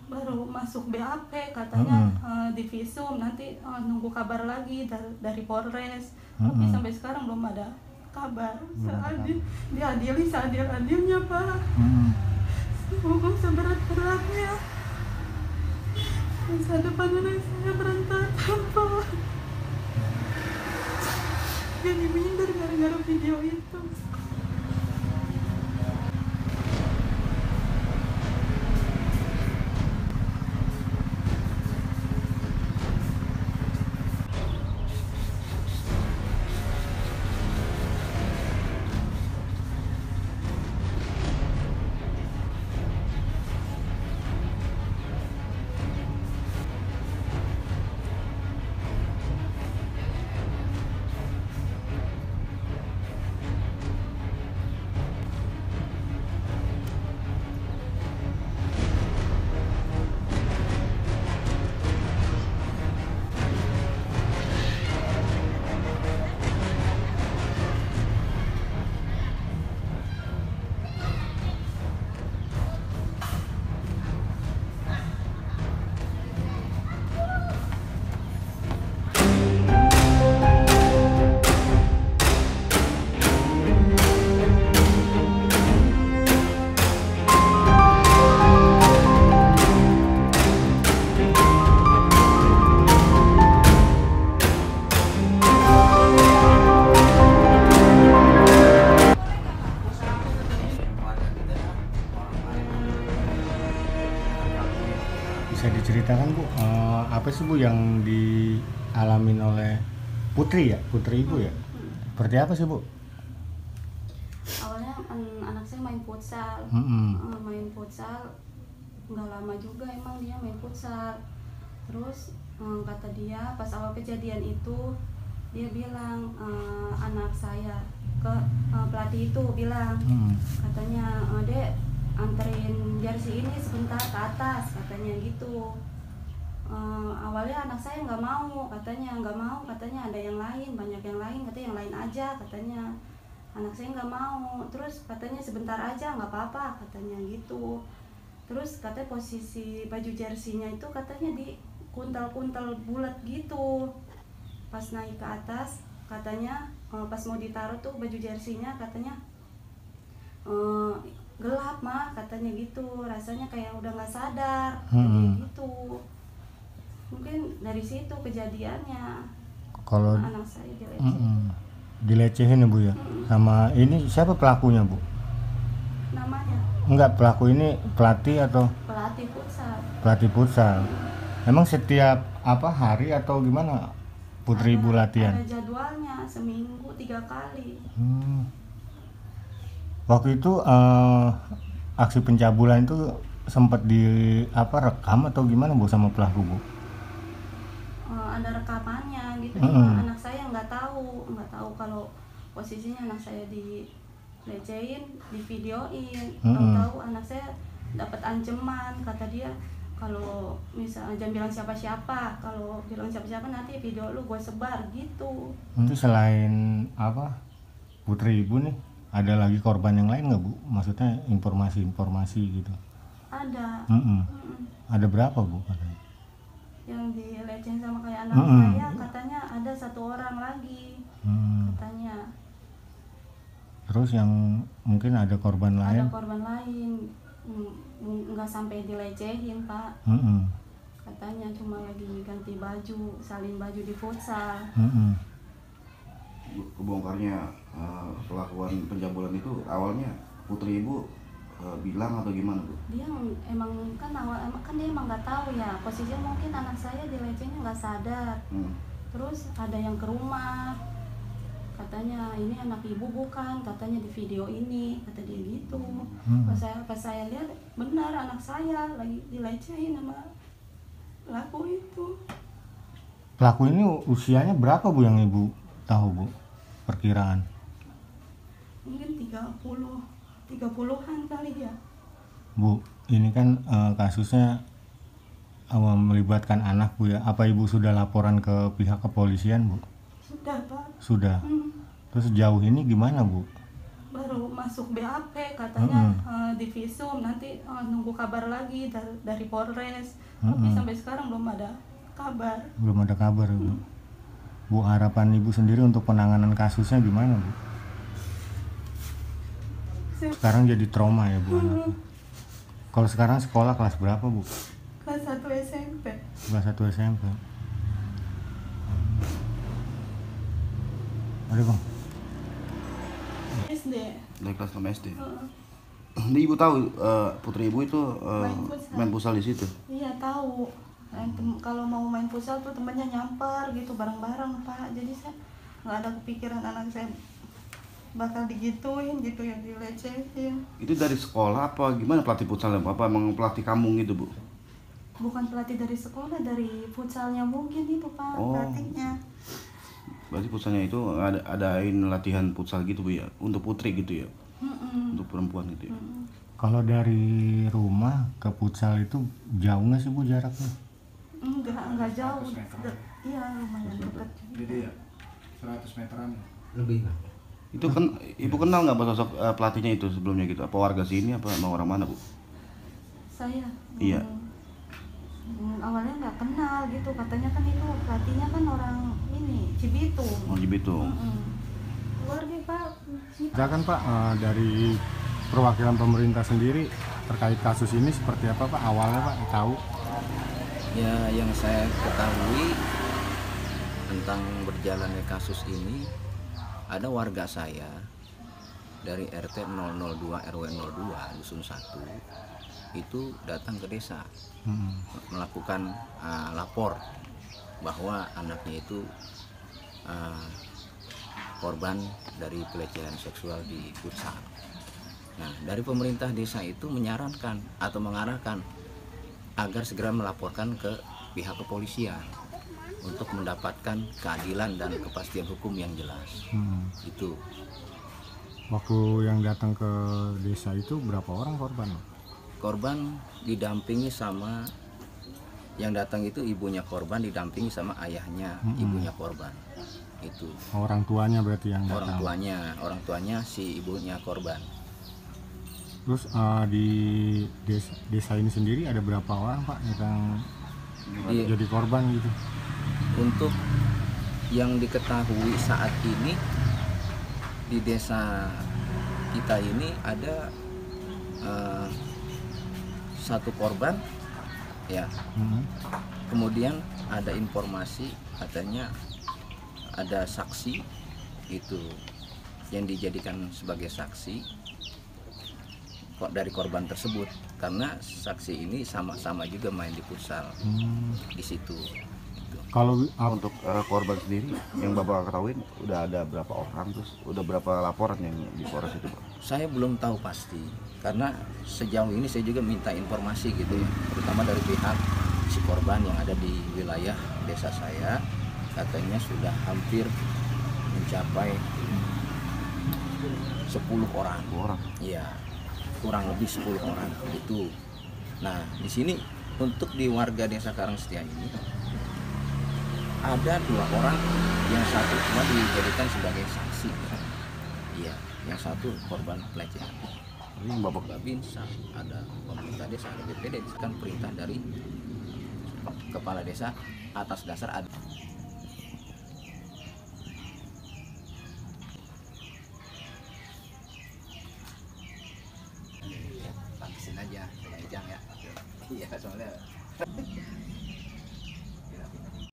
baru masuk BAP katanya, di visum nanti nunggu kabar lagi dari Polres. Tapi sampai sekarang belum ada kabar. Diadili seadil-adilnya, Pak. Hukum seberat-beratnya. Masa depan anak saya berantakan, Pak. Jadi minder gara-gara video itu. Bisa diceritakan Bu, apa sih Bu yang dialamin oleh Putri ya, Putri Ibu ya? Seperti apa sih Bu? Awalnya anak saya main futsal, nggak lama juga emang dia main futsal. Terus kata dia pas awal kejadian itu dia bilang, anak saya ke pelatih itu bilang, katanya, Dek anterin jersey ini sebentar ke atas, katanya gitu. Awalnya anak saya nggak mau, katanya ada yang lain, banyak yang lain, katanya yang lain aja, katanya. Anak saya nggak mau, terus katanya sebentar aja nggak apa-apa, katanya gitu. Terus katanya posisi baju jersinya itu katanya di kuntal-kuntal bulat gitu. Pas naik ke atas katanya, pas mau ditaruh tuh baju jersinya katanya gelap mah, katanya gitu, rasanya kayak udah nggak sadar, katanya gitu. Mungkin dari situ kejadiannya. Kalau anak saya dilecehin. Dilecehin ya Bu ya. Sama ini siapa pelakunya Bu? Namanya Enggak, pelaku ini pelatih atau pelatih futsal. pelatih futsal. Emang setiap hari atau gimana Putri Ibu latihan? Ada jadwalnya, seminggu 3 kali. Waktu itu aksi pencabulan itu sempat rekam atau gimana Bu sama pelaku Bu? Ada rekamannya gitu, cuma anak saya nggak tahu kalau posisinya anak saya dilecehin, di videoin. Tahu anak saya dapat ancaman, kata dia kalau misalnya jangan bilang siapa-siapa, kalau bilang siapa-siapa nanti video lu gue sebar gitu. Itu selain Putri Ibu nih, ada lagi korban yang lain nggak Bu? Maksudnya informasi gitu? Ada. Ada berapa Bu katanya? Yang dilecehin sama kayak anak saya katanya ada 1 orang lagi, katanya. Terus yang mungkin ada korban lain? Ada korban lain, nggak sampai dilecehin Pak. Katanya cuma lagi ganti baju, salin baju di futsal. Kebongkarnya pelakuan pencabulan itu awalnya Putri Ibu bilang atau gimana Bu? Dia emang dia emang nggak tahu ya, posisinya mungkin anak saya dilecehinnya nggak sadar. Terus ada yang ke rumah, katanya ini anak ibu bukan, katanya di video ini, kata dia gitu. Pas saya lihat benar anak saya lagi dilecehin sama pelaku itu. Pelaku ini usianya berapa Bu yang Ibu tahu Bu? Perkiraan? Mungkin 30-an kali ya. Bu, ini kan kasusnya melibatkan anak Bu ya. Apa Ibu sudah laporan ke pihak kepolisian Bu? Sudah Pak. Sudah. Terus jauh ini gimana Bu? Baru masuk BAP katanya, di visum nanti nunggu kabar lagi dari Polres. Tapi sampai sekarang belum ada kabar. Belum ada kabar Bu. Bu, harapan Ibu sendiri untuk penanganan kasusnya gimana Bu? Sekarang jadi trauma ya Bu anaknya. Kalau sekarang sekolah kelas berapa Bu? Kelas 1 SMP. Kelas 1 SMP. Ada Bang? SD. Dari kelas 6 SD. Ini ibu tahu putri ibu itu main futsal di situ. Iya tahu. Kalau mau main futsal tuh temennya nyampar gitu bareng-bareng Pak. Jadi saya nggak ada kepikiran anak saya bakal digituin gitu ya, dilecehin. Itu dari sekolah apa gimana pelatih futsalnya? Apa emang pelatih kampung gitu Bu? Bukan pelatih dari sekolah, dari futsalnya mungkin itu Pak, pelatihnya. Berarti futsalnya itu adain latihan futsal gitu Bu ya, untuk putri gitu ya, untuk perempuan gitu ya. Kalau dari rumah ke futsal itu jauh nggak sih Bu jaraknya? Enggak jauh. Iya lumayan dekat. Jadi ya 100 meteran lebih. Itu kan ibu kenal nggak sosok pelatihnya itu sebelumnya gitu? Apa warga sini apa emang orang mana Bu? Saya. Iya. Awalnya nggak kenal gitu, katanya kan itu pelatihnya kan orang ini Cibitung. Oh Cibitung. Keluarga Pak. Silakan Pak, dari perwakilan pemerintah sendiri terkait kasus ini seperti apa Pak? Awalnya Pak tahu? Ya, yang saya ketahui tentang berjalannya kasus ini, ada warga saya dari RT 002 RW 02 Dusun 1 itu datang ke desa melakukan lapor bahwa anaknya itu korban dari pelecehan seksual di futsal. Nah, dari pemerintah desa itu menyarankan atau mengarahkan agar segera melaporkan ke pihak kepolisian untuk mendapatkan keadilan dan kepastian hukum yang jelas. Itu. Waktu yang datang ke desa itu berapa orang korban? Korban didampingi sama, yang datang itu ibunya korban didampingi sama ayahnya ibunya korban. Itu. Orang tuanya berarti yang datang? Orang tuanya si ibunya korban. Terus di desa ini sendiri ada berapa orang Pak yang jadi korban gitu? Untuk yang diketahui saat ini di desa kita ini ada satu korban ya. Kemudian ada informasi katanya ada saksi itu yang dijadikan sebagai saksi kok dari korban tersebut, karena saksi ini sama-sama juga main di futsal di situ. Kalau Untuk korban sendiri yang Bapak ketahui udah ada berapa orang, terus udah berapa laporan yang di Polres itu Pak? Saya belum tahu pasti, karena sejauh ini saya juga minta informasi gitu ya, terutama dari pihak si korban yang ada di wilayah desa saya, katanya sudah hampir mencapai 10 orang. Iya, kurang lebih 10 orang itu. Nah, di sini untuk di warga desa Karangsetia ini ada 2 orang, yang satu cuma dijadikan sebagai saksi. Iya, yang satu korban pelecehan. Ini Bapak Babinsa, ada pemerintah desa, ada BPD, kan perintah dari kepala desa atas dasar ada. Pantesin aja, saya ejang ya. Iya, soalnya